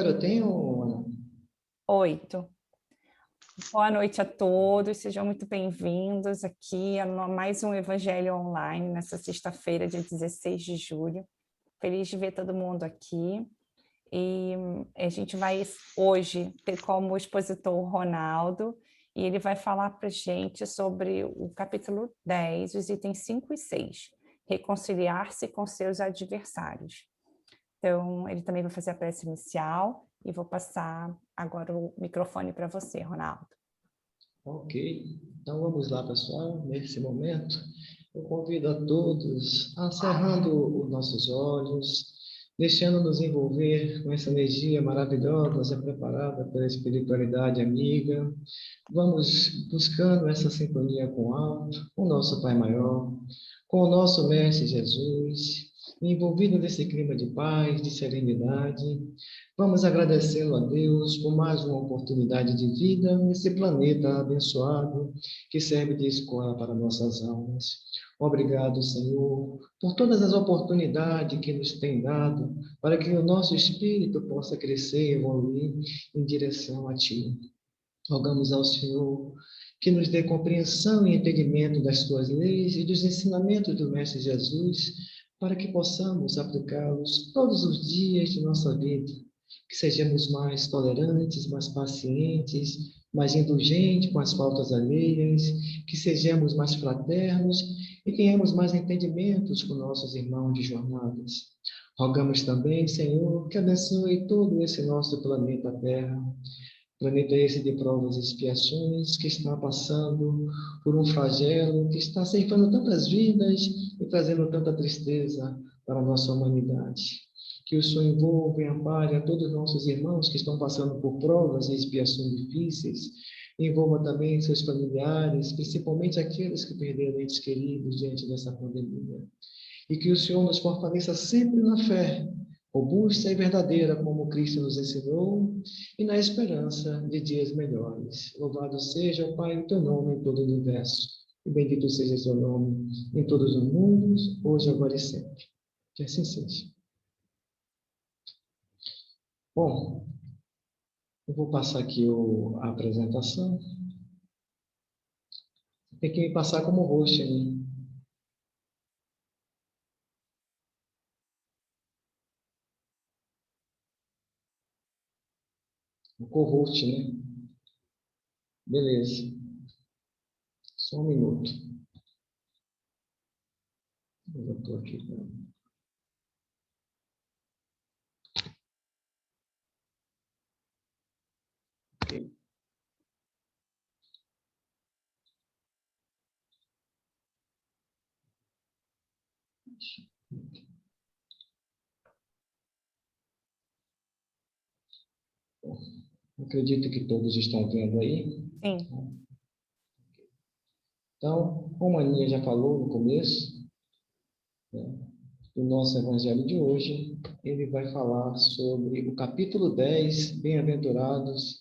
Eu tenho. 8. Boa noite a todos, sejam muito bem-vindos aqui a mais um Evangelho Online, nessa sexta-feira, dia 16 de julho. Feliz de ver todo mundo aqui. E a gente vai hoje ter como expositor o Ronaldo, e ele vai falar para a gente sobre o capítulo 10, os itens 5 e 6, reconciliar-se com seus adversários. Então, ele também vai fazer a prece inicial e vou passar agora o microfone para você, Ronaldo. Ok, então vamos lá, pessoal. Nesse momento, eu convido a todos a cerrando os nossos olhos, deixando-nos envolver com essa energia maravilhosa preparada pela espiritualidade amiga. Vamos buscando essa sintonia com o alto, com o nosso Pai Maior, com o nosso Mestre Jesus, envolvido nesse clima de paz, de serenidade. Vamos agradecendo a Deus por mais uma oportunidade de vida nesse planeta abençoado que serve de escola para nossas almas. Obrigado, Senhor, por todas as oportunidades que nos tem dado para que o nosso espírito possa crescer e evoluir em direção a Ti. Rogamos ao Senhor que nos dê compreensão e entendimento das tuas leis e dos ensinamentos do Mestre Jesus, para que possamos aplicá-los todos os dias de nossa vida. Que sejamos mais tolerantes, mais pacientes, mais indulgentes com as faltas alheias, que sejamos mais fraternos e tenhamos mais entendimentos com nossos irmãos de jornadas. Rogamos também, Senhor, que abençoe todo esse nosso planeta Terra. Planeta esse de provas e expiações, que está passando por um flagelo, que está ceifando tantas vidas e trazendo tanta tristeza para a nossa humanidade. Que o Senhor envolva e ampare a todos os nossos irmãos que estão passando por provas e expiações difíceis. Envolva também seus familiares, principalmente aqueles que perderam entes queridos diante dessa pandemia. E que o Senhor nos fortaleça sempre na fé, robusta e verdadeira, como Cristo nos ensinou, e na esperança de dias melhores. Louvado seja, Pai, o teu nome em todo o universo, e bendito seja o teu nome em todos os mundos, hoje, agora e sempre. Que assim seja. Bom, eu vou passar aqui a apresentação. Tem que me passar como host aí. O co-host, né? Beleza. Só um minuto. Eu estou aqui. Ok. Acredito que todos estão vendo aí. Sim. Então, como a Aninha já falou no começo, né, do nosso evangelho de hoje, ele vai falar sobre o capítulo 10, Bem-aventurados,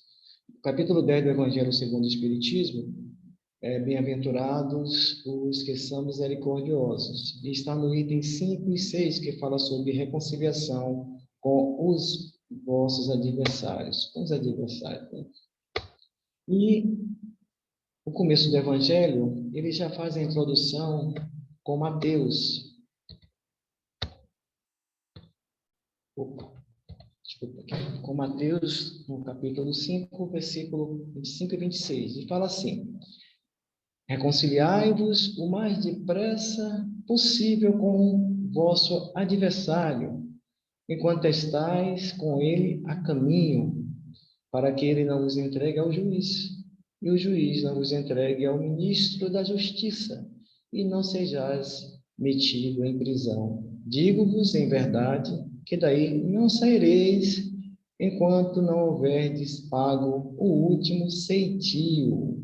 o capítulo 10 do Evangelho segundo o Espiritismo, Bem-aventurados os que são misericordiosos. E está no item 5 e 6, que fala sobre reconciliação com os vossos adversários, com os adversários. Né? E o começo do Evangelho, ele já faz a introdução com Mateus. Desculpa aqui. Com Mateus, no capítulo 5, versículo 25 e 26. E fala assim: reconciliai-vos o mais depressa possível com o vosso adversário, enquanto estáis com ele a caminho, para que ele não vos entregue ao juiz, e o juiz não vos entregue ao ministro da justiça, e não sejais metido em prisão. Digo-vos em verdade que daí não saireis enquanto não houverdes pago o último ceitil.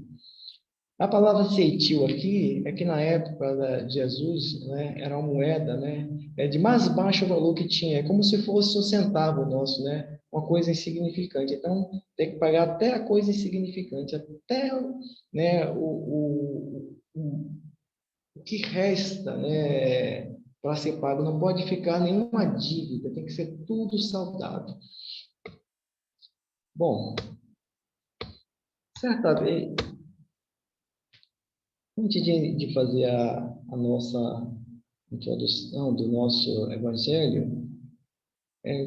A palavra ceitil aqui é que na época de Jesus, né, era uma moeda, né, de mais baixo valor que tinha, é como se fosse um centavo nosso, né, uma coisa insignificante. Então, tem que pagar até a coisa insignificante, até, né, o que resta, né, para ser pago. Não pode ficar nenhuma dívida, tem que ser tudo saldado. Bom, certa vez, antes de fazer a nossa introdução do nosso Evangelho,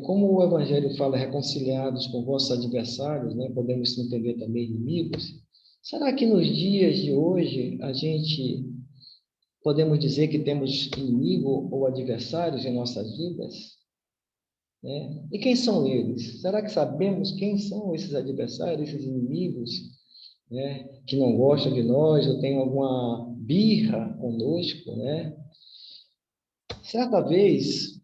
como o Evangelho fala reconciliados com vossos adversários, né, podemos entender também inimigos, será que nos dias de hoje a gente podemos dizer que temos inimigo ou adversários em nossas vidas? Né? E quem são eles? Será que sabemos quem são esses adversários, esses inimigos, né, que não gostam de nós ou têm alguma birra conosco, né? Certa vez,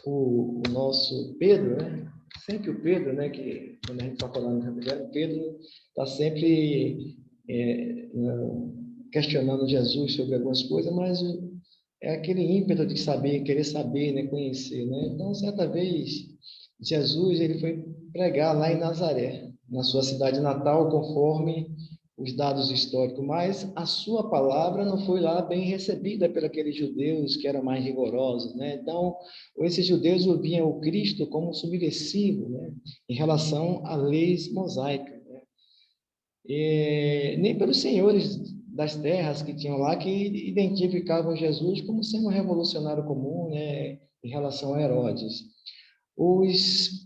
o nosso Pedro, né? Sempre o Pedro, né? Que quando a gente está falando do Evangelho, Pedro está sempre questionando Jesus sobre algumas coisas, mas é aquele ímpeto de saber, querer saber, né? Conhecer, né? Então, certa vez, Jesus ele foi pregar lá em Nazaré, na sua cidade natal, conforme os dados históricos, mas a sua palavra não foi lá bem recebida por aqueles judeus que eram mais rigorosos, né? Então, esses judeus viam o Cristo como subversivo, né? Em relação a leis mosaicas, né? E nem pelos senhores das terras que tinham lá que identificavam Jesus como sendo um revolucionário comum, né? Em relação a Herodes. Os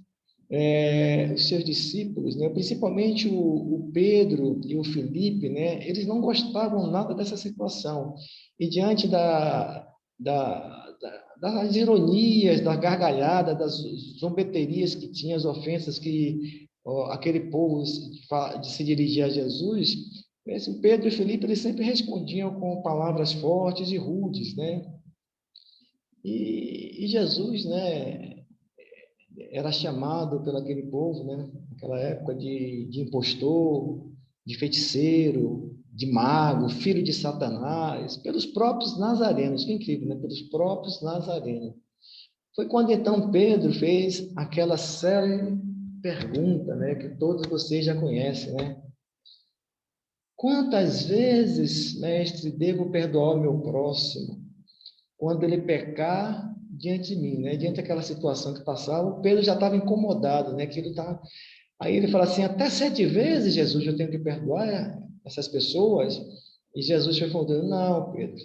os seus discípulos, né? Principalmente o Pedro e o Felipe, né? Eles não gostavam nada dessa situação. E diante das ironias, da gargalhada, das zombeterias que tinha, as ofensas que aquele povo de se dirigir a Jesus, esse Pedro e Felipe eles sempre respondiam com palavras fortes e rudes, né? E Jesus, né? Era chamado pelo aquele povo, né? Naquela época de impostor, de feiticeiro, de mago, filho de Satanás, pelos próprios nazarenos, que incrível, né? Pelos próprios nazarenos. Foi quando então Pedro fez aquela série pergunta, né? Que todos vocês já conhecem, né? Quantas vezes, mestre, devo perdoar o meu próximo quando ele pecar diante de mim, né? Diante daquela situação que passava, o Pedro já estava incomodado, né? Que ele tá... Aí ele fala assim, até 7 vezes, Jesus, eu tenho que perdoar essas pessoas? E Jesus foi falando, não, Pedro,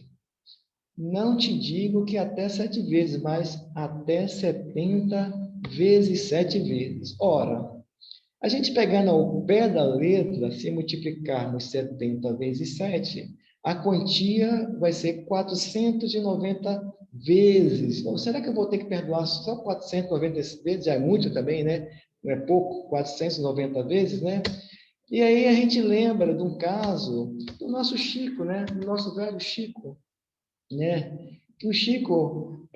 não te digo que até 7 vezes, mas até 70 vezes 7 vezes. Ora, a gente pegando ao pé da letra, se multiplicarmos 70 vezes 7, a quantia vai ser 490 vezes. Ou será que eu vou ter que perdoar só 490 vezes? Já é muito também, né? Não é pouco? 490 vezes, né? E aí a gente lembra de um caso do nosso Chico, né? Do nosso velho Chico, né? Que o Chico,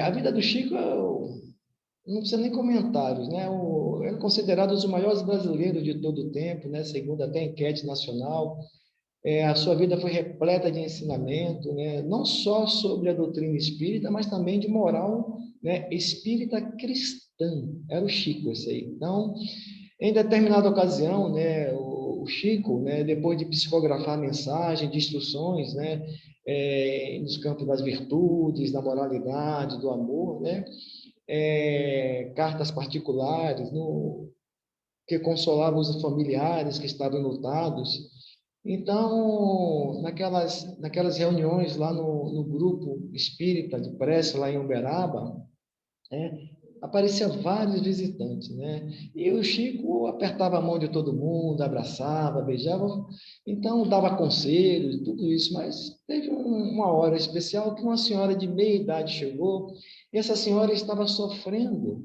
a vida do Chico não precisa nem comentários, né? É considerado um dos maiores brasileiros de todo o tempo, né? Segundo até a enquete nacional. A sua vida foi repleta de ensinamento, né? Não só sobre a doutrina espírita, mas também de moral, né? Espírita cristã. Era o Chico, esse aí. Então, em determinada ocasião, né? O Chico, né? Depois de psicografar mensagem, de instruções, né? Nos campos das virtudes, da moralidade, do amor, né? Cartas particulares, que consolavam os familiares que estavam enlutados. Então, naquelas reuniões lá no grupo espírita de prece, lá em Uberaba, né, apareciam vários visitantes, né? E o Chico apertava a mão de todo mundo, abraçava, beijava, então dava conselhos, tudo isso, mas teve uma hora especial que uma senhora de meia idade chegou, e essa senhora estava sofrendo,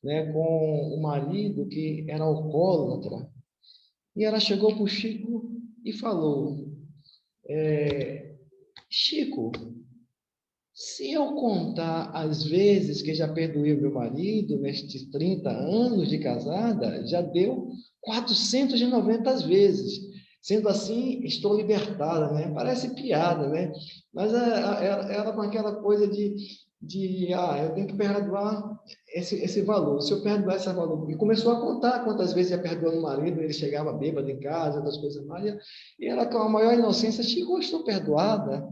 né, com o marido que era alcoólatra, e ela chegou para o Chico e falou, Chico, se eu contar as vezes que já perdoei o meu marido nestes 30 anos de casada, já deu 490 vezes. Sendo assim, estou libertada, né? Parece piada, né? Mas era com aquela coisa eu tenho que perdoar esse valor. Se eu perdoar esse valor... E começou a contar quantas vezes ia perdoando o marido, ele chegava bêbado em casa, outras coisas mais. E ela, com a maior inocência, Chico, eu estou perdoada,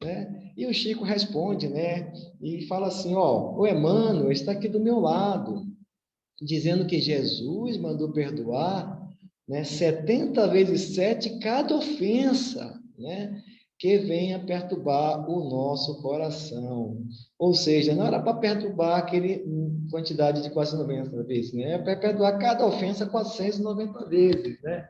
né? E o Chico responde, né? E fala assim, ó, o Emmanuel está aqui do meu lado, dizendo que Jesus mandou perdoar, né, 70 vezes 7 cada ofensa, né, que venha perturbar o nosso coração. Ou seja, não era para perturbar aquele quantidade de 490 vezes, né? É para perdoar cada ofensa 490 vezes, né?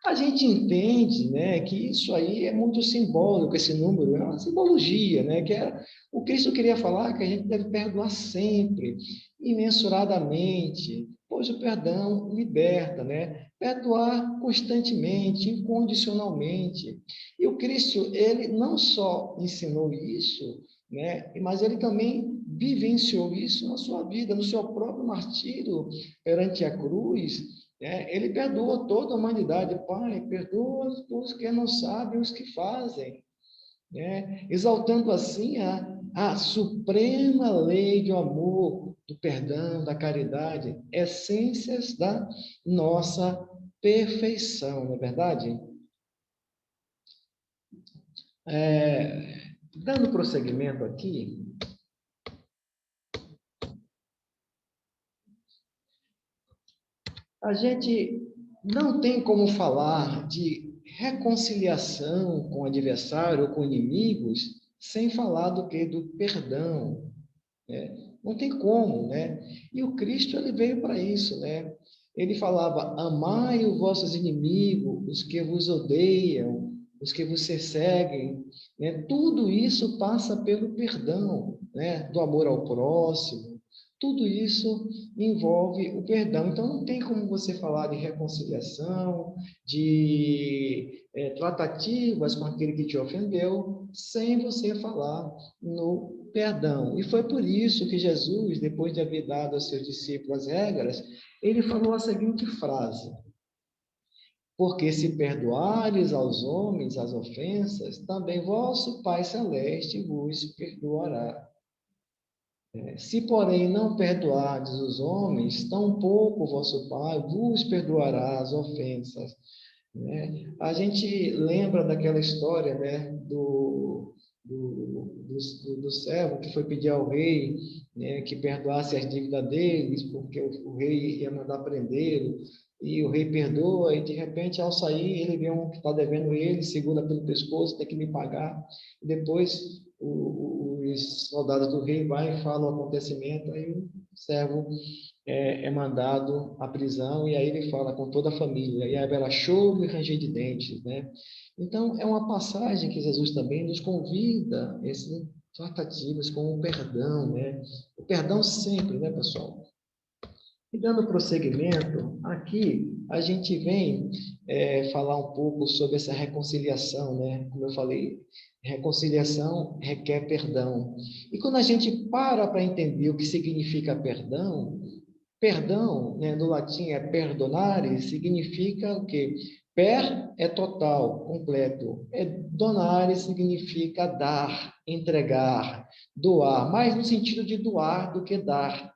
A gente entende, né, que isso aí é muito simbólico, esse número é uma simbologia, né, o Cristo queria falar que a gente deve perdoar sempre, imensuradamente, pois o perdão liberta, né? Perdoar constantemente, incondicionalmente. E o Cristo, ele não só ensinou isso, né, mas ele também vivenciou isso na sua vida, no seu próprio martírio perante a cruz. Ele perdoa toda a humanidade. Pai, perdoa os que não sabem, os que fazem. Né? Exaltando assim a suprema lei do amor, do perdão, da caridade, essências da nossa perfeição, não é verdade? Dando prosseguimento aqui, a gente não tem como falar de reconciliação com o adversário ou com inimigos sem falar do que? Do perdão, né? Não tem como, né? E o Cristo, ele veio para isso, né? Ele falava, amai os vossos inimigos, os que vos odeiam, os que vos seguem, né? Tudo isso passa pelo perdão, né? Do amor ao próximo, tudo isso envolve o perdão. Então, não tem como você falar de reconciliação, de tratativas com aquele que te ofendeu, sem você falar no perdão. E foi por isso que Jesus, depois de haver dado aos seus discípulos as regras, ele falou a seguinte frase: porque se perdoares aos homens as ofensas, também vosso Pai Celeste vos perdoará. Se, porém, não perdoardes os homens, tampouco vosso Pai vos perdoará as ofensas. Né? A gente lembra daquela história, né, do servo que foi pedir ao rei, né, que perdoasse as dívidas deles, porque o rei ia mandar prendê-lo, e o rei perdoa, e de repente, ao sair, ele vê um que está devendo ele, segura pelo pescoço, tem que me pagar, e depois os soldados do rei vão e falam o acontecimento, aí o servo é mandado à prisão, e aí ele fala com toda a família, e aí haverá choro e ranger de dentes, né? Então, é uma passagem que Jesus também nos convida, essas tratativas com o perdão, né? O perdão sempre, né, pessoal? E dando prosseguimento, aqui a gente vem falar um pouco sobre essa reconciliação, né? Como eu falei, reconciliação requer perdão. E quando a gente para entender o que significa perdão, perdão, né, no latim é perdonare, significa o quê? Per é total, completo. Donare significa dar, entregar, doar, mais no sentido de doar do que dar,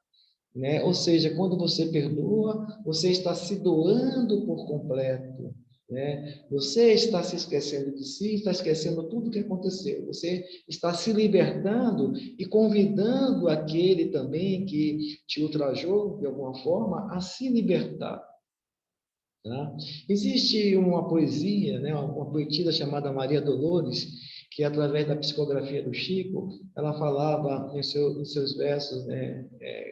né? Ou seja, quando você perdoa, você está se doando por completo, né? Você está se esquecendo de si, está esquecendo tudo o que aconteceu. Você está se libertando e convidando aquele também que te ultrajou de alguma forma a se libertar. Tá? Existe uma poesia, né, uma poetisa chamada Maria Dolores, que através da psicografia do Chico, ela falava em seus versos, né,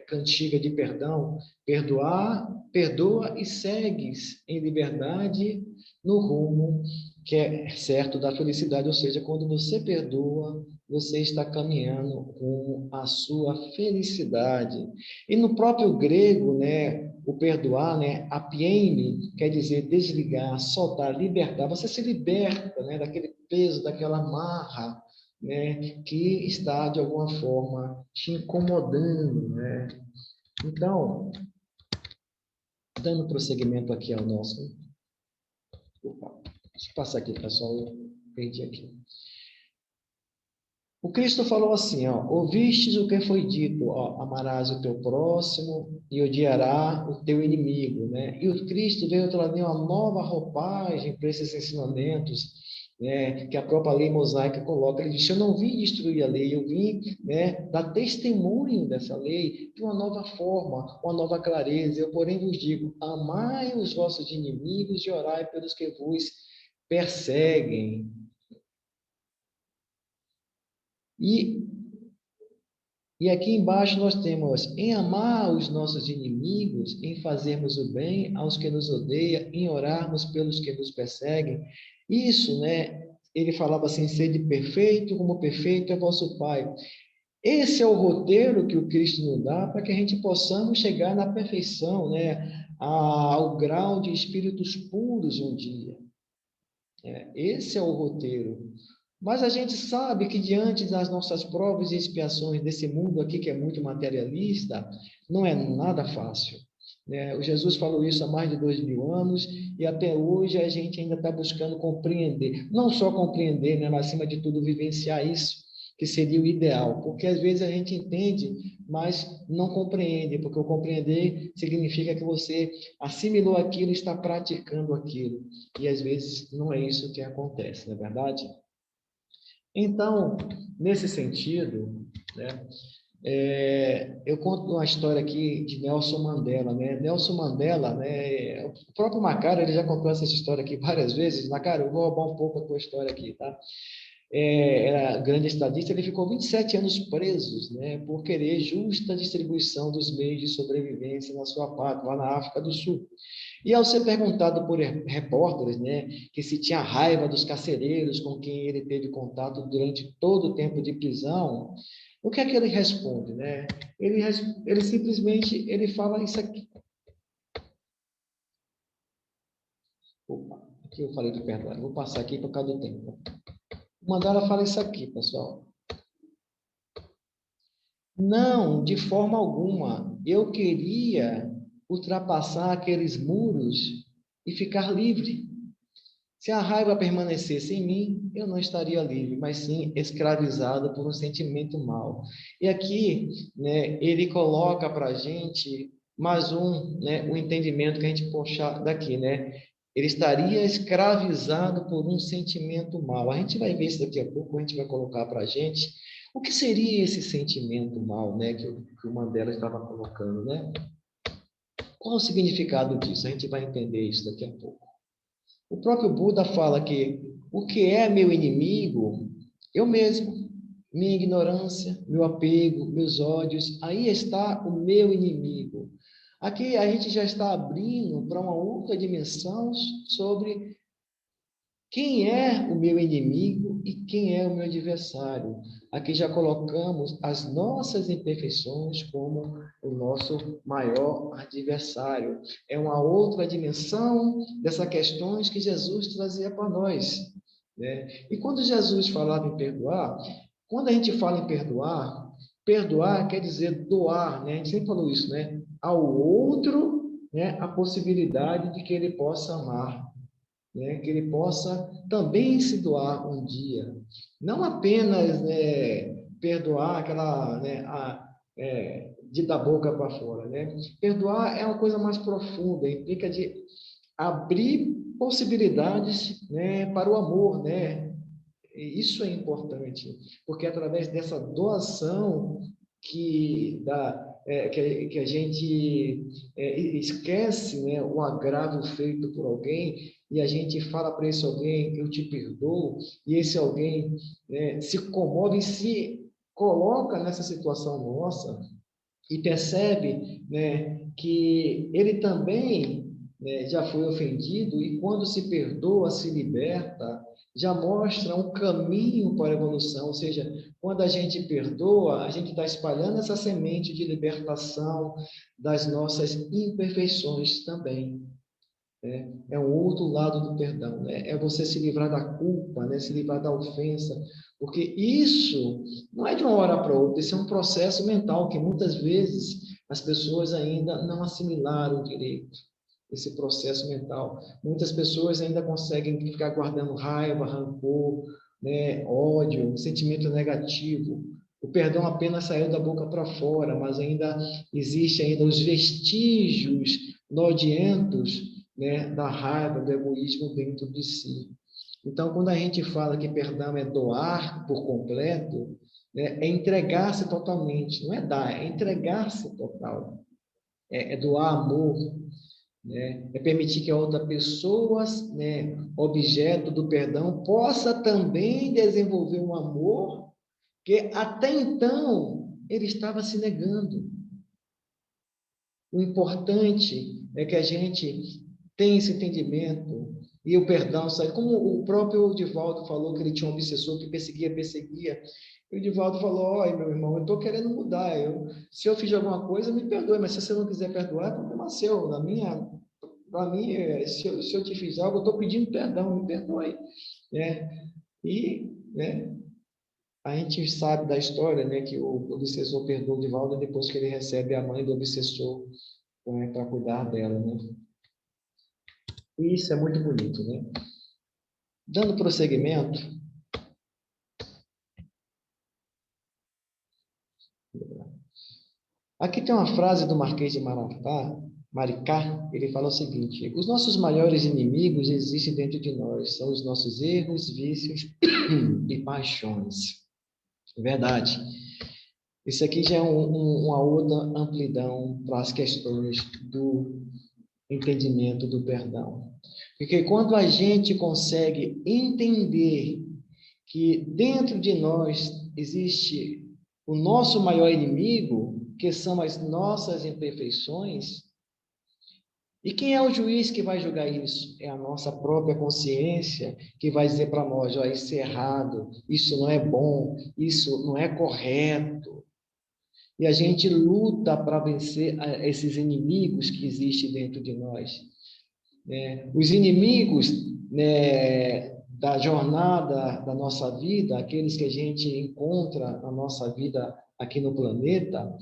cantiga de perdão, perdoa e segues em liberdade no rumo que é certo da felicidade, ou seja, quando você perdoa, você está caminhando com a sua felicidade. E no próprio grego, né, o perdoar, né, apieme, quer dizer desligar, soltar, libertar. Você se liberta, né, daquele peso, daquela marra, né, que está de alguma forma te incomodando, né? Então, dando prosseguimento aqui ao nosso. Opa, deixa eu passar aqui, pessoal, eu perdi aqui. O Cristo falou assim, ó, ouvistes o que foi dito, ó, amarás o teu próximo e odiará o teu inimigo, né? E o Cristo veio trazer uma nova roupagem para esses ensinamentos né, que a própria lei mosaica coloca. Ele diz: eu não vim destruir a lei, eu vim, né, dar testemunho dessa lei de uma nova forma, uma nova clareza. Eu, porém, vos digo: amai os vossos inimigos e orai pelos que vos perseguem. E aqui embaixo nós temos em amar os nossos inimigos, em fazermos o bem aos que nos odeiam, em orarmos pelos que nos perseguem. Isso, né? Ele falava assim: sede perfeito, como perfeito é vosso Pai. Esse é o roteiro que o Cristo nos dá para que a gente possamos chegar na perfeição, né? Ao grau de espíritos puros um dia. Esse é o roteiro. Mas a gente sabe que diante das nossas provas e expiações desse mundo aqui, que é muito materialista, não é nada fácil, né? O Jesus falou isso há mais de 2000 anos e até hoje a gente ainda está buscando compreender. Não só compreender, né? Mas acima de tudo vivenciar isso, que seria o ideal. Porque às vezes a gente entende, mas não compreende, porque o compreender significa que você assimilou aquilo e está praticando aquilo. E às vezes não é isso que acontece, não é verdade? Então, nesse sentido, né, eu conto uma história aqui de Nelson Mandela, né? Nelson Mandela, né? O próprio Macário, ele já contou essa história aqui várias vezes. Macário, eu vou roubar um pouco a tua história aqui, tá? Era grande estadista, ele ficou 27 anos preso, né? Por querer justa distribuição dos meios de sobrevivência na sua pátria, lá na África do Sul. E ao ser perguntado por repórteres, né, que se tinha raiva dos carcereiros com quem ele teve contato durante todo o tempo de prisão, o que é que ele responde, né? Ele simplesmente ele fala isso aqui. Opa, aqui eu falei de perdoar. Vou passar aqui por causa do tempo. O Mandela fala isso aqui, pessoal. Não, de forma alguma. Eu queria ultrapassar aqueles muros e ficar livre. Se a raiva permanecesse em mim, eu não estaria livre, mas sim escravizado por um sentimento mau. E aqui, né, ele coloca para a gente mais um entendimento que a gente puxa daqui, né? Ele estaria escravizado por um sentimento mau. A gente vai ver isso daqui a pouco, a gente vai colocar para a gente. O que seria esse sentimento mau, né, que o Mandela estava colocando, né? Qual o significado disso? A gente vai entender isso daqui a pouco. O próprio Buda fala que o que é meu inimigo? Eu mesmo. Minha ignorância, meu apego, meus ódios, aí está o meu inimigo. Aqui a gente já está abrindo para uma outra dimensão sobre quem é o meu inimigo e quem é o meu adversário. Aqui já colocamos as nossas imperfeições como o nosso maior adversário. É uma outra dimensão dessas questões que Jesus trazia para nós, né? E quando Jesus falava em perdoar, quando a gente fala em perdoar, perdoar quer dizer doar, né? A gente sempre falou isso, né? Ao outro, né, a possibilidade de que ele possa amar, né, que ele possa também se doar um dia. Não apenas, né, perdoar aquela, né, de da boca para fora, né? Perdoar é uma coisa mais profunda, implica de abrir possibilidades, né, para o amor, né? E isso é importante, porque é através dessa doação que a gente esquece, né, o agravo feito por alguém e a gente fala para esse alguém: eu te perdoo, e esse alguém, né, se comove e se coloca nessa situação nossa e percebe, né, que ele também, né, já foi ofendido, e quando se perdoa, se liberta, já mostra um caminho para a evolução. Ou seja, quando a gente perdoa, a gente está espalhando essa semente de libertação das nossas imperfeições também. É um outro lado do perdão, né? É você se livrar da culpa, né? Se livrar da ofensa, porque isso não é de uma hora para outra, isso é um processo mental que muitas vezes as pessoas ainda não assimilaram direito, esse processo mental. Muitas pessoas ainda conseguem ficar guardando raiva, rancor, né? Ódio, sentimento negativo. O perdão apenas saiu da boca para fora, mas ainda existe ainda os vestígios nodientos, né, da raiva, do egoísmo dentro de si. Então, quando a gente fala que perdão é doar por completo, né, é entregar-se totalmente, não é dar, é entregar-se total, é doar amor, né, é permitir que a outra pessoa, né, objeto do perdão, possa também desenvolver um amor que até então ele estava se negando. O importante é que a gente tenha esse entendimento e o perdão sai. Como o próprio Divaldo falou que ele tinha um obsessor que perseguia. E o Divaldo falou: olha, meu irmão, eu estou querendo mudar. Se eu fiz alguma coisa, me perdoe, mas se você não quiser perdoar, é problema seu. Para mim, se eu te fiz algo, eu estou pedindo perdão, me perdoe. Né? E, né, a gente sabe da história, né, que o obsessor perdoa o Divaldo depois que ele recebe a mãe do obsessor, né, para cuidar dela, né? E isso é muito bonito, né? Dando prosseguimento, aqui tem uma frase do Marquês de Maricá, ele fala o seguinte: os nossos maiores inimigos existem dentro de nós, são os nossos erros, vícios e paixões. Verdade. Isso aqui já é uma outra amplidão para as questões do entendimento do perdão. Porque quando a gente consegue entender que dentro de nós existe o nosso maior inimigo, que são as nossas imperfeições, e quem é o juiz que vai julgar isso? É a nossa própria consciência que vai dizer para nós: ó, isso é errado, isso não é bom, isso não é correto. E a gente luta para vencer esses inimigos que existem dentro de nós. Né? Os inimigos, né, da jornada da nossa vida, aqueles que a gente encontra na nossa vida aqui no planeta,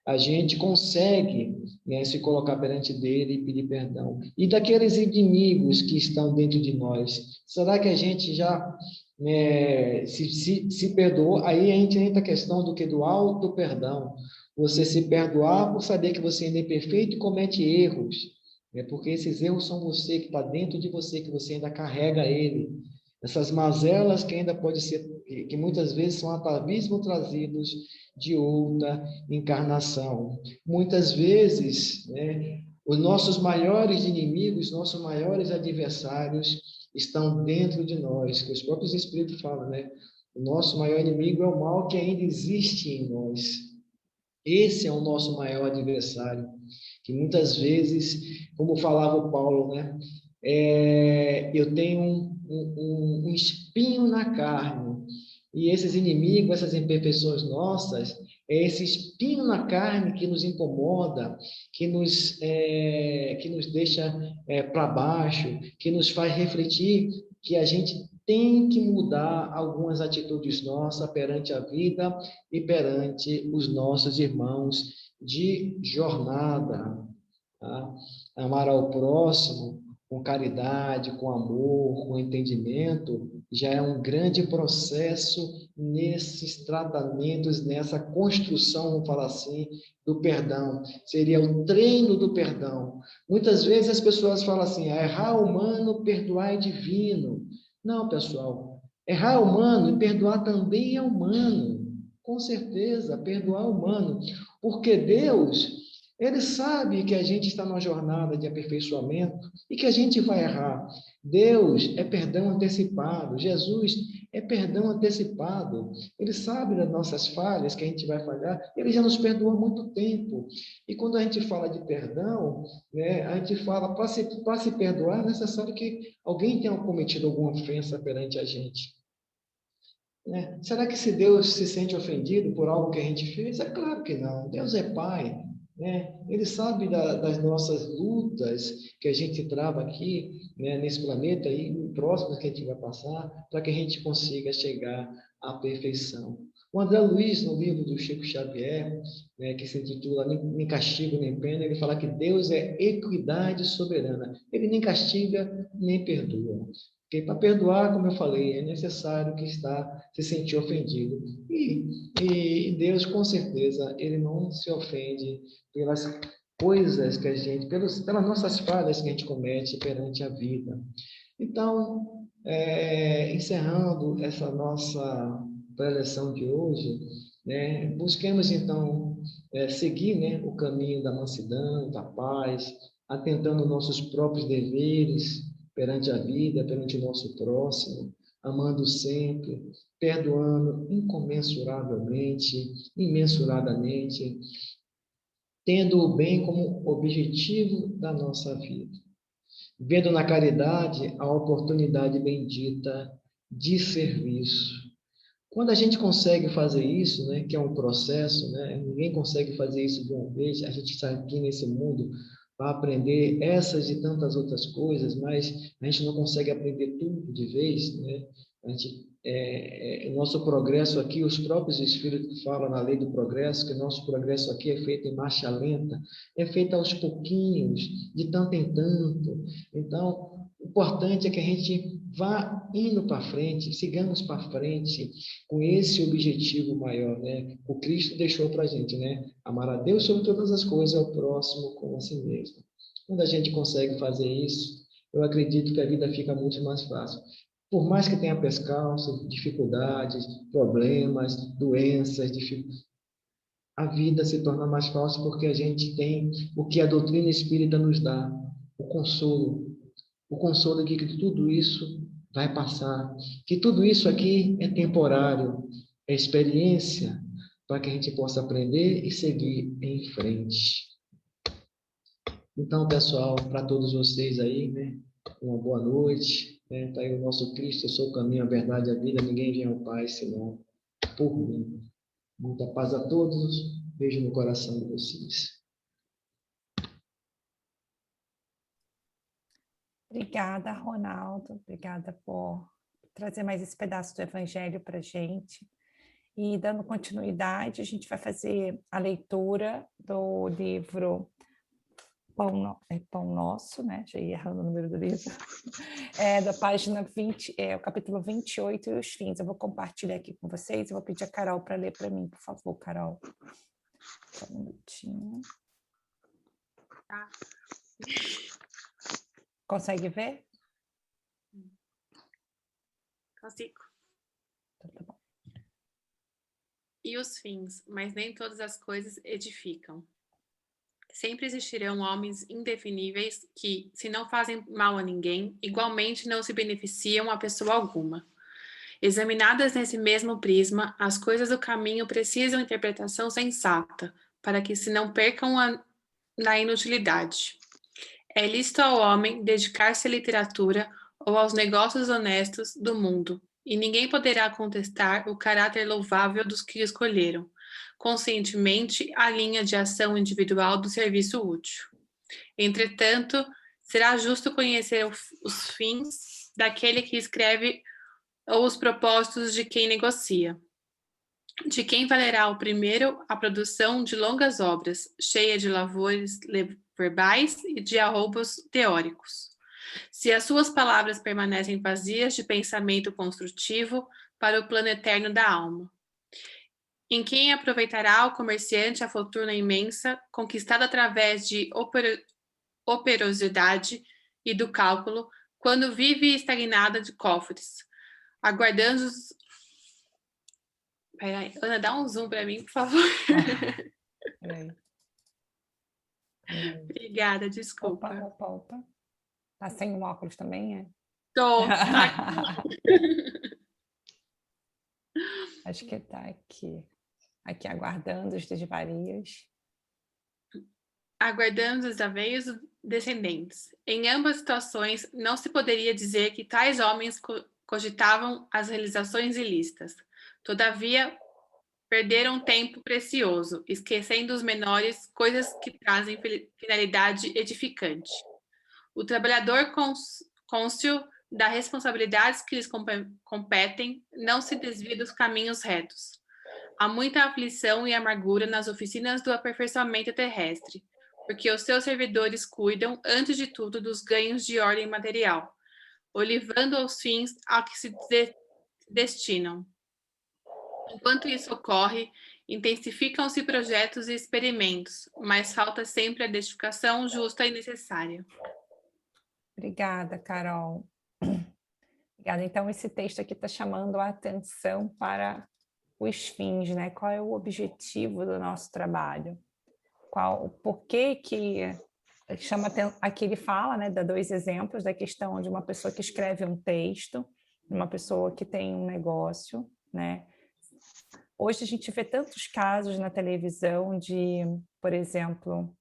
a gente consegue, né, se colocar perante dele e pedir perdão. E daqueles inimigos que estão dentro de nós, será que a gente já, né, se perdoou? Aí a gente entra a questão do que? Do auto-perdão. Você se perdoar por saber que você ainda é imperfeito e comete erros. É porque esses erros são você, que está dentro de você, que você ainda carrega ele. Essas mazelas que ainda pode ser, que muitas vezes são atavismos trazidos de outra encarnação. Muitas vezes, né, os nossos maiores inimigos, nossos maiores adversários estão dentro de nós, que os próprios Espíritos falam, né? O nosso maior inimigo é o mal que ainda existe em nós. Esse é o nosso maior adversário, que muitas vezes, como falava o Paulo, né? Eu tenho um espinho na carne, e esses inimigos, essas imperfeições nossas, é esse espinho na carne que nos incomoda, que nos deixa para baixo, que nos faz refletir que a gente tem que mudar algumas atitudes nossas perante a vida e perante os nossos irmãos de jornada. Tá? Amar ao próximo com caridade, com amor, com entendimento, já é um grande processo nesses tratamentos, nessa construção, vamos falar assim, do perdão. Seria o treino do perdão. Muitas vezes as pessoas falam assim: errar é humano, perdoar é divino. Não, pessoal. Errar é humano e perdoar também é humano. Com certeza, perdoar é humano. Porque Deus, ele sabe que a gente está numa jornada de aperfeiçoamento e que a gente vai errar. Deus é perdão antecipado. Jesus é perdão antecipado. Ele sabe das nossas falhas, que a gente vai falhar. Ele já nos perdoou há muito tempo. E quando a gente fala de perdão, né, a gente fala, para se perdoar, é necessário que alguém tenha cometido alguma ofensa perante a gente. Né? Será que se Deus se sente ofendido por algo que a gente fez? É claro que não. Deus é Pai, né? Ele sabe das nossas lutas que a gente trava aqui, né, nesse planeta e próximo que a gente vai passar, para que a gente consiga chegar à perfeição. O André Luiz, no livro do Chico Xavier, né, que se intitula Nem Castigo Nem Pena, ele fala que Deus é equidade soberana. Ele nem castiga, nem perdoa. Porque para perdoar, como eu falei, é necessário que se sentir ofendido. E Deus, com certeza, ele não se ofende pelas coisas que a gente, pelas nossas falhas que a gente comete perante a vida. Então, Encerrando essa nossa preleção de hoje, né, busquemos então seguir, né, o caminho da mansidão, da paz, atentando aos nossos próprios deveres perante a vida, perante o nosso próximo, amando sempre, perdoando incomensuravelmente, imensuradamente, tendo o bem como objetivo da nossa vida, vendo na caridade a oportunidade bendita de serviço. Quando a gente consegue fazer isso, né, que é um processo, né, ninguém consegue fazer isso de uma vez, a gente está aqui nesse mundo para aprender essas e tantas outras coisas, mas a gente não consegue aprender tudo de vez, né? O nosso progresso aqui, os próprios Espíritos falam na lei do progresso, que o nosso progresso aqui é feito em marcha lenta, é feito aos pouquinhos, de tanto em tanto. Então, o importante é que a gente vá indo para frente, sigamos para frente, com esse objetivo maior, né? O Cristo deixou para a gente, né? Amar a Deus sobre todas as coisas, ao próximo como a si mesmo. Quando a gente consegue fazer isso, eu acredito que a vida fica muito mais fácil. Por mais que tenha percalços, dificuldades, problemas, doenças, a vida se torna mais fácil porque a gente tem o que a doutrina espírita nos dá, o consolo de que tudo isso vai passar, que tudo isso aqui é temporário, é experiência para que a gente possa aprender e seguir em frente. Então, pessoal, para todos vocês aí, né, uma boa noite. Né? Tá aí o nosso Cristo, eu sou o caminho, a verdade e a vida. Ninguém vem ao Pai senão por mim. Muita paz a todos. Beijo no coração de vocês. Obrigada, Ronaldo. Obrigada por trazer mais esse pedaço do Evangelho para a gente. E dando continuidade, a gente vai fazer a leitura do livro Pão Nosso, né? Já ia errando o número do livro. Da página 20, o capítulo 28 e os fins. Eu vou compartilhar aqui com vocês. Eu vou pedir a Carol para ler para mim, por favor, Carol. Só um minutinho. Tá. Consegue ver? Consigo. Então, tá bom. E os fins, mas nem todas as coisas edificam. Sempre existirão homens indefiníveis que, se não fazem mal a ninguém, igualmente não se beneficiam a pessoa alguma. Examinadas nesse mesmo prisma, as coisas do caminho precisam interpretação sensata, para que se não percam na inutilidade. É lícito ao homem dedicar-se à literatura ou aos negócios honestos do mundo, e ninguém poderá contestar o caráter louvável dos que escolheram, conscientemente, a linha de ação individual do serviço útil. Entretanto, será justo conhecer os fins daquele que escreve ou os propósitos de quem negocia. De quem valerá o primeiro a produção de longas obras, cheia de lavores verbais e de arroubos teóricos. Se as suas palavras permanecem vazias de pensamento construtivo para o plano eterno da alma. Em quem aproveitará o comerciante a fortuna imensa, conquistada através de operosidade e do cálculo, quando vive estagnada de cofres, aguardando os... Peraí, Ana, dá um zoom para mim, por favor. Peraí. Obrigada, desculpa. Opa. Tá sem um óculos também, é? Tô. Acho que tá aqui. Aqui, aguardando os desvarios. Aguardando os desvarios descendentes. Em ambas situações, não se poderia dizer que tais homens cogitavam as realizações ilícitas. Todavia, perderam tempo precioso, esquecendo os menores, coisas que trazem finalidade edificante. O trabalhador cônscio das responsabilidades que lhes competem não se desvia dos caminhos retos. Há muita aflição e amargura nas oficinas do aperfeiçoamento terrestre, porque os seus servidores cuidam, antes de tudo, dos ganhos de ordem material, olivando aos fins a que se destinam. Enquanto isso ocorre, intensificam-se projetos e experimentos, mas falta sempre a dedicação justa e necessária. Obrigada, Carol. Obrigada. Então, esse texto aqui está chamando a atenção para os fins, né? Qual é o objetivo do nosso trabalho? Por que chama aqui ele fala, né, dá 2 exemplos da questão de uma pessoa que escreve um texto, uma pessoa que tem um negócio, né? Hoje a gente vê tantos casos na televisão de, por exemplo,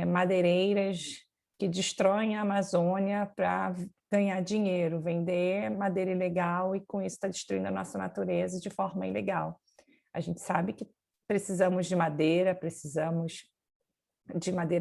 madeireiras que destroem a Amazônia para ganhar dinheiro, vender madeira ilegal e com isso está destruindo a nossa natureza de forma ilegal. A gente sabe que precisamos de madeira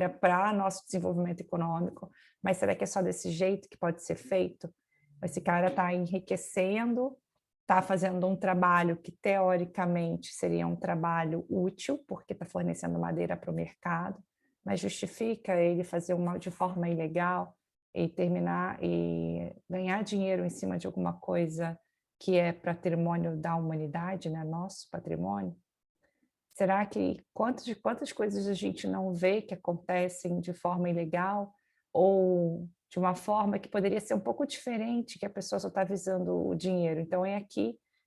para nosso desenvolvimento econômico, mas será que é só desse jeito que pode ser feito? Esse cara está enriquecendo, está fazendo um trabalho que teoricamente seria um trabalho útil, porque está fornecendo madeira para o mercado, mas justifica ele fazer de forma ilegal e terminar e ganhar dinheiro em cima de alguma coisa que é patrimônio da humanidade, né? Nosso patrimônio? Será que quantas coisas a gente não vê que acontecem de forma ilegal ou de uma forma que poderia ser um pouco diferente, que a pessoa só está visando o dinheiro? Então,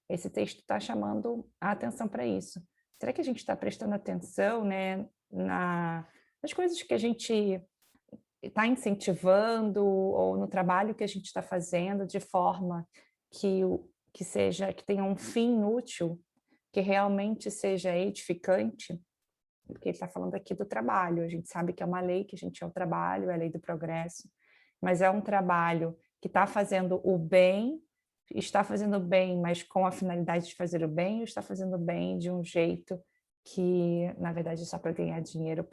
esse texto está chamando a atenção para isso. Será que a gente está prestando atenção, né, nas coisas que a gente está incentivando ou no trabalho que a gente está fazendo de forma que tenha um fim útil, que realmente seja edificante? Porque ele está falando aqui do trabalho, a gente sabe que é uma lei, que a gente é o trabalho, é a lei do progresso, mas é um trabalho que está fazendo o bem, mas com a finalidade de fazer o bem, ou está fazendo o bem de um jeito que, na verdade, é só para ganhar dinheiro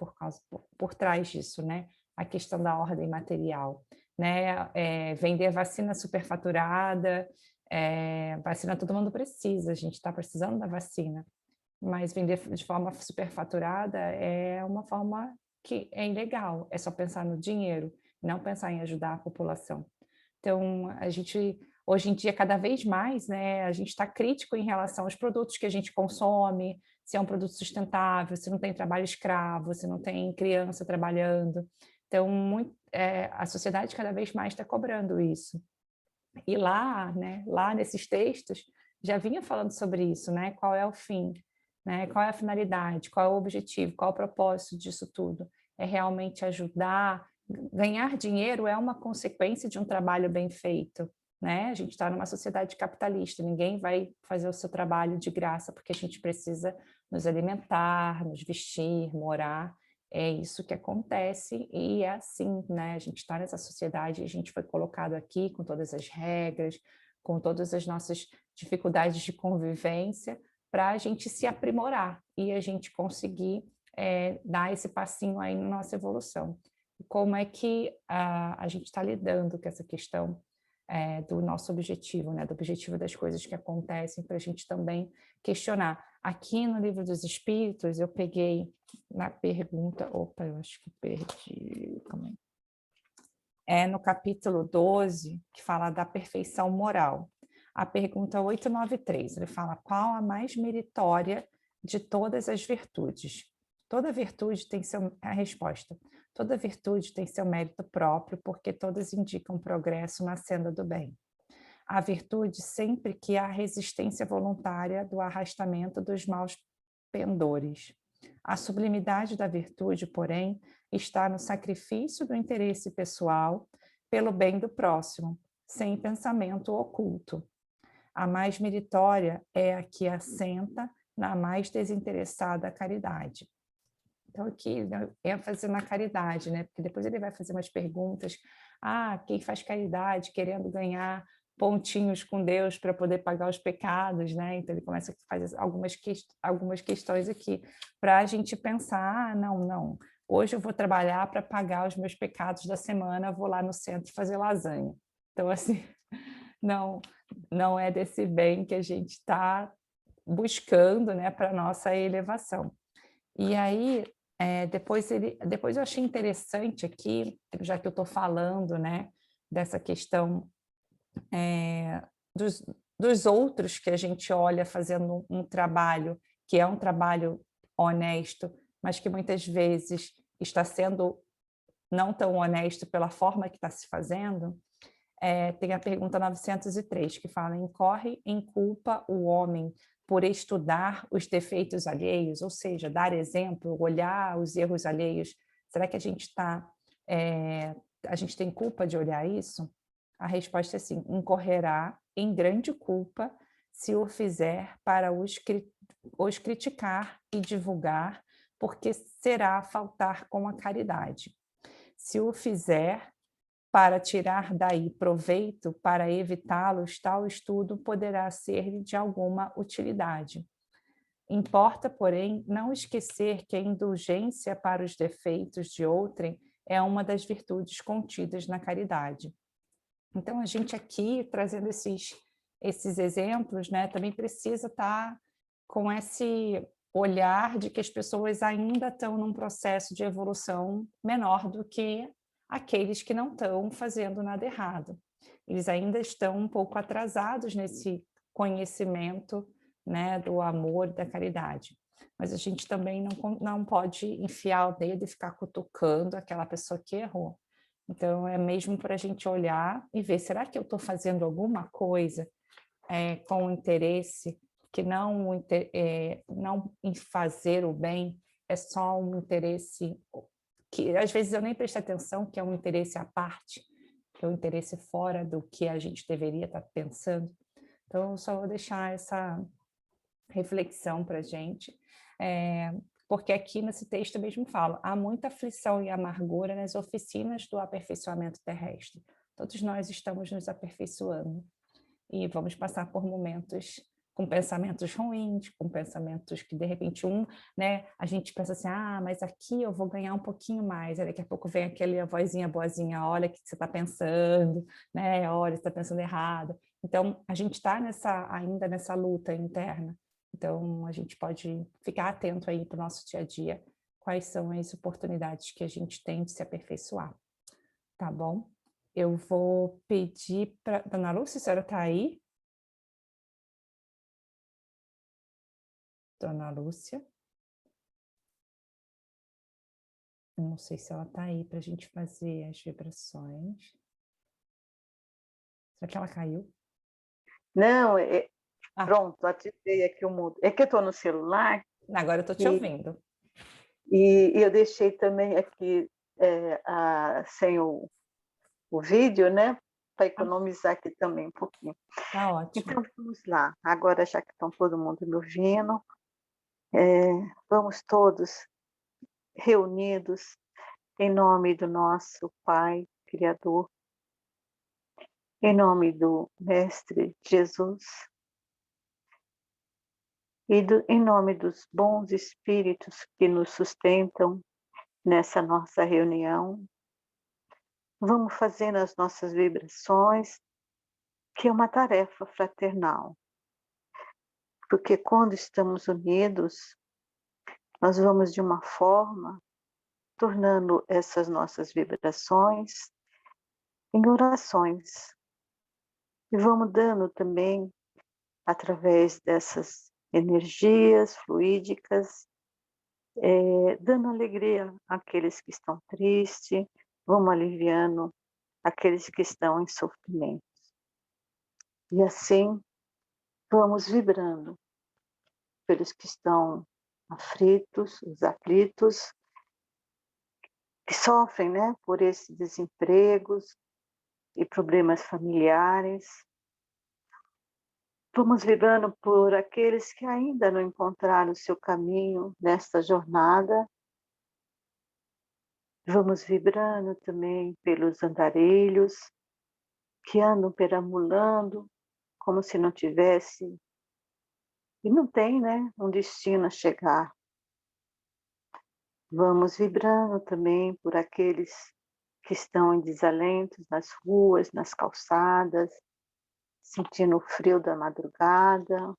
por trás disso, né? A questão da ordem material, né? Vender vacina superfaturada, vacina todo mundo precisa, a gente está precisando da vacina, mas vender de forma superfaturada é uma forma que é ilegal, é só pensar no dinheiro, não pensar em ajudar a população. Então, hoje em dia, cada vez mais, né, a gente está crítico em relação aos produtos que a gente consome, se é um produto sustentável, se não tem trabalho escravo, se não tem criança trabalhando. Então, a sociedade cada vez mais está cobrando isso. E lá, né, lá nesses textos, já vinha falando sobre isso, né? Qual é o fim, né? Qual é a finalidade, qual é o objetivo, qual é o propósito disso tudo? É realmente ajudar. Ganhar dinheiro é uma consequência de um trabalho bem feito, né? A gente está numa sociedade capitalista, ninguém vai fazer o seu trabalho de graça, porque a gente precisa nos alimentar, nos vestir, morar. É isso que acontece e é assim, né? A gente está nessa sociedade, a gente foi colocado aqui com todas as regras, com todas as nossas dificuldades de convivência, para a gente se aprimorar e a gente conseguir dar esse passinho aí na nossa evolução. Como é que a gente está lidando com essa questão do nosso objetivo, né? Do objetivo das coisas que acontecem, para a gente também questionar. Aqui no Livro dos Espíritos, eu peguei na pergunta... Opa, eu acho que perdi... Calma aí. É no capítulo 12, que fala da perfeição moral. A pergunta 893, ele fala: qual a mais meritória de todas as virtudes? Toda virtude tem a resposta. Toda virtude tem seu mérito próprio, porque todas indicam progresso na senda do bem. A virtude sempre que há resistência voluntária do arrastamento dos maus pendores. A sublimidade da virtude, porém, está no sacrifício do interesse pessoal pelo bem do próximo, sem pensamento oculto. A mais meritória é a que assenta na mais desinteressada caridade. Então, aqui, ênfase na caridade, né? Porque depois ele vai fazer umas perguntas. Quem faz caridade querendo ganhar pontinhos com Deus para poder pagar os pecados, né? Então, ele começa a fazer algumas questões aqui para a gente pensar: não, hoje eu vou trabalhar para pagar os meus pecados da semana, vou lá no centro fazer lasanha. Então, assim, não é desse bem que a gente está buscando, né, para a nossa elevação. E aí, depois eu achei interessante aqui, já que eu estou falando, né, dessa questão dos outros que a gente olha fazendo um trabalho que é um trabalho honesto, mas que muitas vezes está sendo não tão honesto pela forma que está se fazendo. tem a pergunta 903, que fala: incorre em culpa o homem por estudar os defeitos alheios, ou seja, dar exemplo, olhar os erros alheios? Será que a gente a gente tem culpa de olhar isso? A resposta é sim: incorrerá em grande culpa se o fizer para os criticar e divulgar, porque será faltar com a caridade. Se o fizer para tirar daí proveito, para evitá-los, tal estudo poderá ser de alguma utilidade. Importa, porém, não esquecer que a indulgência para os defeitos de outrem é uma das virtudes contidas na caridade. Então, a gente aqui, trazendo esses exemplos, né, também precisa estar com esse olhar de que as pessoas ainda estão num processo de evolução menor do que aqueles que não estão fazendo nada errado. Eles ainda estão um pouco atrasados nesse conhecimento, né, do amor e da caridade. Mas a gente também não pode enfiar o dedo e ficar cutucando aquela pessoa que errou. Então, é mesmo para a gente olhar e ver, será que eu estou fazendo alguma coisa com interesse, que não em fazer o bem, é só um interesse que às vezes eu nem presto atenção, que é um interesse à parte, que é um interesse fora do que a gente deveria estar pensando. Então, eu só vou deixar essa reflexão para a gente, porque aqui nesse texto mesmo fala: há muita aflição e amargura nas oficinas do aperfeiçoamento terrestre. Todos nós estamos nos aperfeiçoando e vamos passar por momentos com pensamentos ruins, com pensamentos que de repente né, a gente pensa assim: mas aqui eu vou ganhar um pouquinho mais. Aí daqui a pouco vem aquela vozinha boazinha: olha o que você está pensando, né? Olha, você está pensando errado. Então a gente está ainda nessa luta interna. Então a gente pode ficar atento aí para o nosso dia a dia, quais são as oportunidades que a gente tem de se aperfeiçoar, tá bom? Eu vou pedir para... Dona Lúcia, a senhora está aí? Dona Lúcia? Eu não sei se ela está aí para a gente fazer as vibrações. Será que ela caiu? Não, pronto, ativei aqui o mudo. É que eu estou no celular. Agora eu estou te ouvindo. E eu deixei também aqui sem o vídeo, né? Para economizar aqui também um pouquinho. Tá ótimo. Então, vamos lá. Agora, já que estão todo mundo me ouvindo, vamos todos reunidos em nome do nosso Pai Criador, em nome do Mestre Jesus e em nome dos bons espíritos que nos sustentam nessa nossa reunião. Vamos fazendo as nossas vibrações, que é uma tarefa fraternal. Porque quando estamos unidos, nós vamos de uma forma tornando essas nossas vibrações em orações. E vamos dando também, através dessas energias fluídicas, dando alegria àqueles que estão tristes, vamos aliviando aqueles que estão em sofrimento. E assim, vamos vibrando pelos que estão aflitos, os aflitos, que sofrem, né, por esses desempregos e problemas familiares. Vamos vibrando por aqueles que ainda não encontraram o seu caminho nesta jornada. Vamos vibrando também pelos andarilhos que andam perambulando como se não tivesse e não tem, né, um destino a chegar. Vamos vibrando também por aqueles que estão em desalentos nas ruas, nas calçadas, sentindo o frio da madrugada,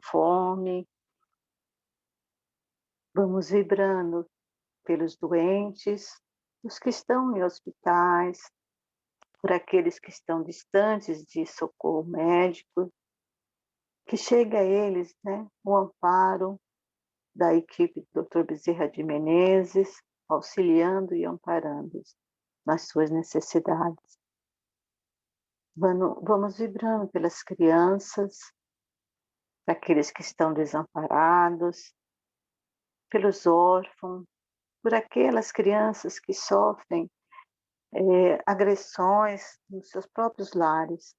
fome. Vamos vibrando pelos doentes, os que estão em hospitais, por aqueles que estão distantes de socorro médico, que chega a eles, né, o amparo da equipe do Dr. Bezerra de Menezes, auxiliando e amparando nas suas necessidades. Vamos vibrando pelas crianças, aqueles que estão desamparados, pelos órfãos, por aquelas crianças que sofrem agressões nos seus próprios lares.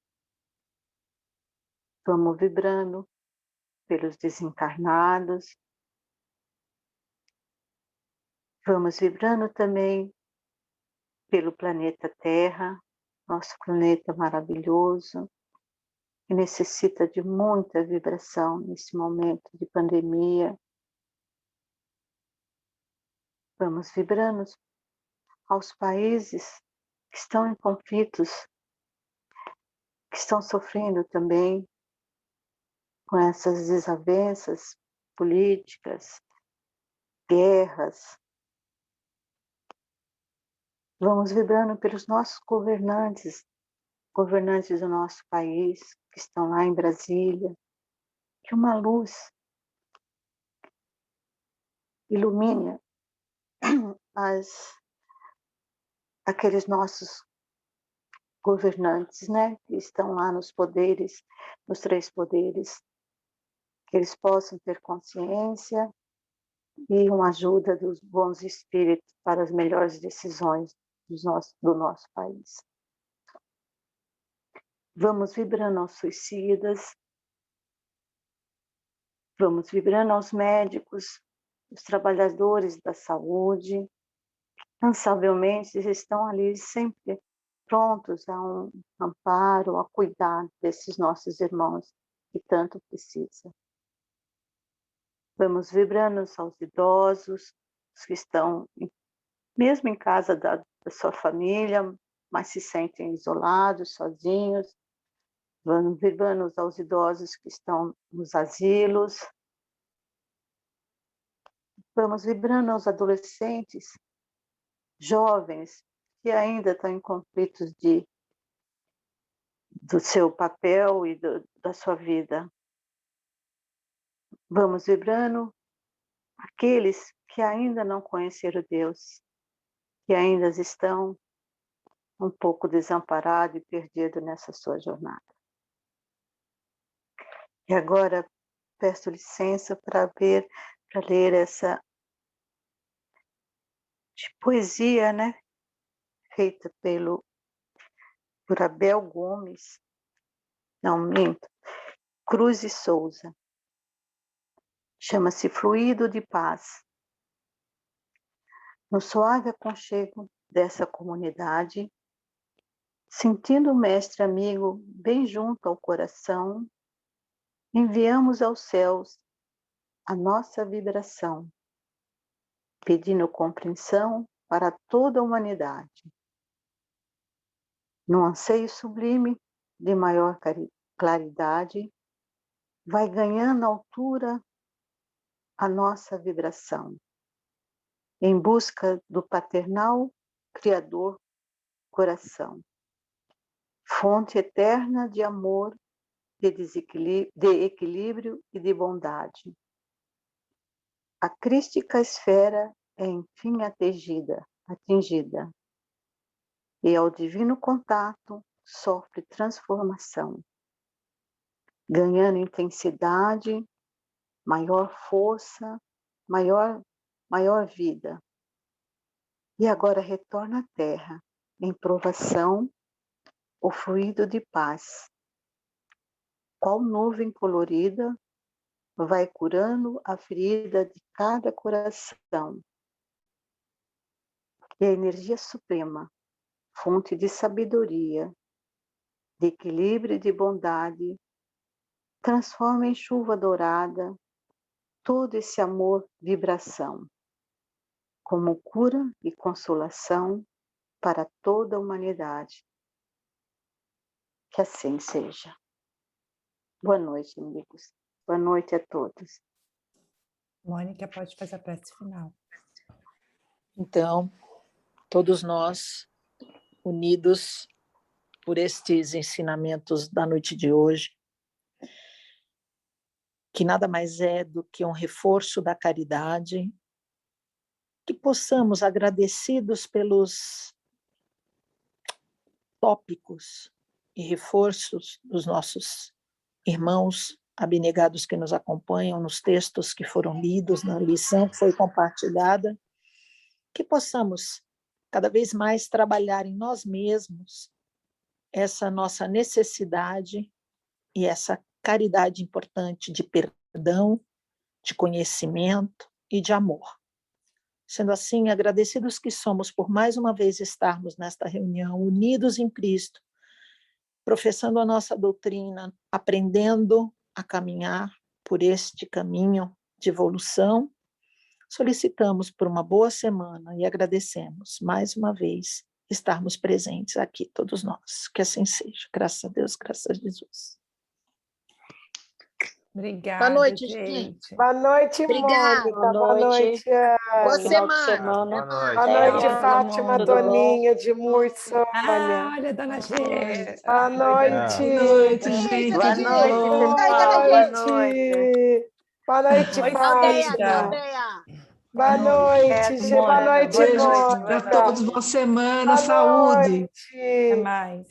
Vamos vibrando pelos desencarnados. Vamos vibrando também pelo planeta Terra, nosso planeta maravilhoso, que necessita de muita vibração nesse momento de pandemia. Vamos vibrando aos países que estão em conflitos, que estão sofrendo também com essas desavenças políticas, guerras. Vamos vibrando pelos nossos governantes do nosso país, que estão lá em Brasília, que uma luz ilumine aqueles nossos governantes, né, que estão lá nos poderes, nos 3 poderes, que eles possam ter consciência e uma ajuda dos bons espíritos para as melhores decisões do nosso país. Vamos vibrando aos suicidas, vamos vibrando aos médicos, os trabalhadores da saúde, incansavelmente estão ali sempre prontos a um amparo, a cuidar desses nossos irmãos que tanto precisam. Vamos vibrando aos idosos, os que estão mesmo em casa da sua família, mas se sentem isolados, sozinhos. Vamos vibrando aos idosos que estão nos asilos. Vamos vibrando aos adolescentes, jovens, que ainda estão em conflitos do seu papel e da sua vida. Vamos vibrando aqueles que ainda não conheceram Deus, que ainda estão um pouco desamparados e perdidos nessa sua jornada. E agora peço licença para ler essa de poesia, né, feita por Abel Gomes, não minto, Cruz e Souza. Chama-se Fluido de Paz. No suave aconchego dessa comunidade, sentindo o mestre amigo bem junto ao coração, enviamos aos céus a nossa vibração, pedindo compreensão para toda a humanidade. No anseio sublime de maior claridade, vai ganhando altura a nossa vibração, em busca do paternal Criador coração, fonte eterna de amor, de equilíbrio e de bondade. A crística esfera é enfim atingida, e ao divino contato sofre transformação, ganhando intensidade, maior força, maior vida. E agora retorna à Terra, em provação, o fluido de paz. Qual nuvem colorida vai curando a ferida de cada coração. E a energia suprema, fonte de sabedoria, de equilíbrio e de bondade, transforma em chuva dourada todo esse amor, vibração, como cura e consolação para toda a humanidade. Que assim seja. Boa noite, amigos. Boa noite a todos. Mônica, pode fazer a prece final. Então, todos nós, unidos por estes ensinamentos da noite de hoje, que nada mais é do que um reforço da caridade, que possamos, agradecidos pelos tópicos e reforços dos nossos irmãos abnegados que nos acompanham nos textos que foram lidos, na lição que foi compartilhada, que possamos cada vez mais trabalhar em nós mesmos essa nossa necessidade e essa caridade importante de perdão, de conhecimento e de amor. Sendo assim, agradecidos que somos por mais uma vez estarmos nesta reunião, unidos em Cristo, professando a nossa doutrina, aprendendo a caminhar por este caminho de evolução, solicitamos por uma boa semana e agradecemos mais uma vez estarmos presentes aqui, todos nós. Que assim seja. Graças a Deus, graças a Jesus. Obrigada, Boa noite, gente. Boa noite, Obrigada. Mônica. Boa noite, Boa Ana. semana. Boa noite, Olá, Fátima, Mônica. Toninho, de muito Ah, Sônia. olha, dona Gê. Boa noite. Boa noite, gente. Boa de noite, novo. pessoal. Boa Boa noite. Boa noite, Oi, Fátima. Aldeia. Boa noite, Gê. Boa noite, Mônica. Mônica. Para todos, boa semana, Boa saúde. noite. Até mais.